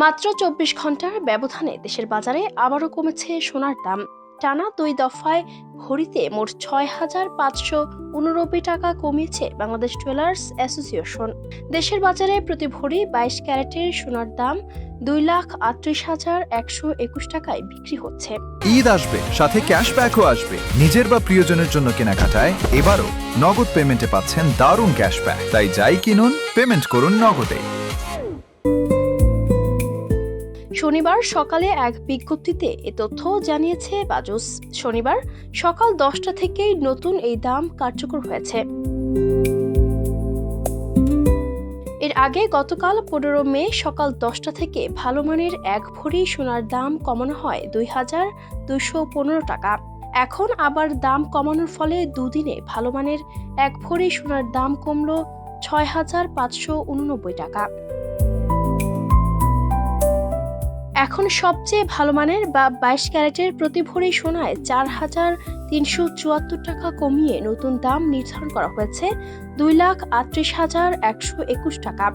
মাত্র ২৪ ঘন্টার ব্যবধানে দেশের বাজারে আবারও কমেছে সোনার দাম। টানা ২ দফায় ভরিতে মোট ৬,৫৮৯ টাকা কমিয়েছে বাংলাদেশ জুয়েলার্স অ্যাসোসিয়েশন। দেশের বাজারে প্রতি ভরি ২২ ক্যারেটের সোনার দাম ২,৩৮,১২১ টাকায় বিক্রি হচ্ছে। ঈদ আসবে, সাথে ক্যাশব্যাকও আসবে। নিজের বা প্রিয়জনের জন্য কেনাকাটায় এবারও নগদ পেমেন্টে পাচ্ছেন দারুণ ক্যাশব্যাক। তাই যাই কিনুন, পেমেন্ট করুন নগদে। শনিবার সকালে এক বিজ্ঞপ্তিতে এ তথ্য জানিয়েছে বাজুস। শনিবার সকাল 10টা থেকেই নতুন এই দাম কার্যকর হয়েছে। এর আগে গতকাল 15 মে সকাল 10টা থেকে ভালো মানের 1 ভরি সোনার দাম কমানো হয় ২,২১৫ টাকা। এখন আবার দাম কমানোর ফলে দুদিনে ভালো মানের 1 ভরি সোনার দাম কমল ৬,৫৮৯ টাকা। এখন সবচেয়ে ভালো মানের বা 22 ক্যারেটের প্রতি ভরি সোনায় ৪,৩৭৪ টাকা কমিয়ে নতুন দাম নির্ধারণ করা হয়েছে ২,৩৮,১২১ টাকা।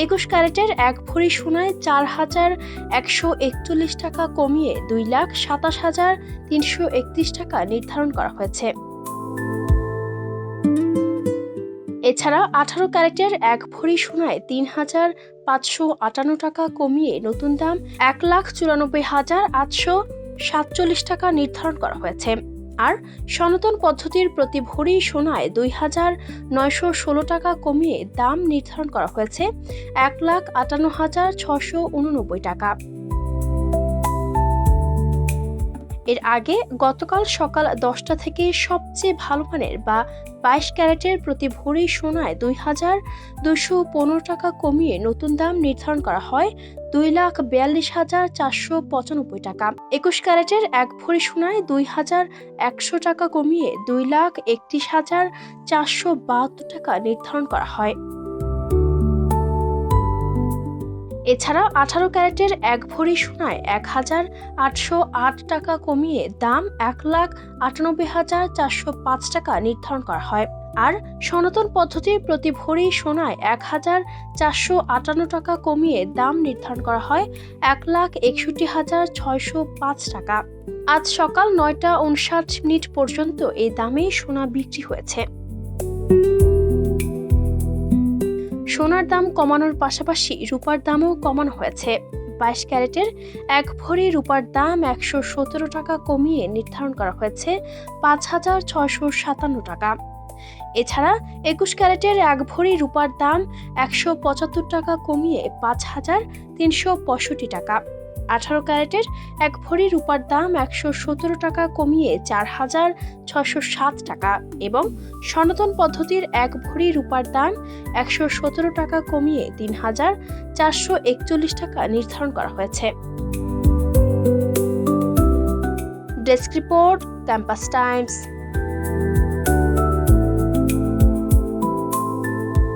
২১ ক্যারেটের 1 ভরি সোনায় ৪,১৪১ টাকা কমিয়ে ২,২৭,৩৩১ টাকা নির্ধারণ করা হয়েছে। এছাড়া ১৮ ক্যারেটের 1 ভরি সোনায় ৩,৫৫৮ টাকা কমিয়ে নতুন দাম ১,৯৪,৮৪৭ টাকা নির্ধারণ করা হয়েছে। আর সনাতন পদ্ধতির প্রতি ভরি সোনায় ২,৯১৬ টাকা কমিয়ে দাম নির্ধারণ করা হয়েছে ১,৫৮,৬৮৯ টাকা। এর আগে গতকাল সকাল 10টা থেকে সবচেয়ে ভালো মানের বা 22 ক্যারেটের প্রতি ভরি সোনায় ২,২১৫ টাকা কমিয়ে নতুন দাম নির্ধারণ করা হয় ২,৪২,৪৯৫ টাকা। ২১ ক্যারেটের 1 ভরি সোনায় ২,১০০ টাকা কমিয়ে ২,৩১,৪৭২ টাকা নির্ধারণ করা হয়। এছাড়া 18 ক্যারেটের 1 ভরি সোনায় ১,৮০৮ টাকা কমিয়ে দাম ১,৯৮,৪০৫ টাকা নির্ধারণ করা হয়। আর সনাতন পদ্ধতির প্রতি ভরি সোনায় ১,৪৫৮ টাকা কমিয়ে দাম নির্ধারণ করা হয় ১,৬১,৬০৫ টাকা। আজ সকাল ৯টা ৫৯ পর্যন্ত এই দামে সোনা বিক্রি হয়েছে। সোনার দাম কমানোর পাশাপাশি রূপার দামও কমানো হয়েছে। 22 ক্যারেটের 1 ভরি রূপার দাম ১১৭ টাকা কমিয়ে নির্ধারণ করা হয়েছে ৫,৬৫৭ টাকা। এছাড়া 21 ক্যারেটের 1 ভরি রূপার দাম ১৭৫ টাকা কমিয়ে ৫,৩৬৫ টাকা। 18 ক্যারেটের 1 ভরি রূপার দাম ১১৭ টাকা কমিয়ে ৪,৬০৭ টাকা এবং সনাতন পদ্ধতির 1 ভরি রূপার দাম ১১৭ টাকা কমিয়ে ৩,৪৪১ টাকা নির্ধারণ করা হয়েছে। Desk report, campus Times.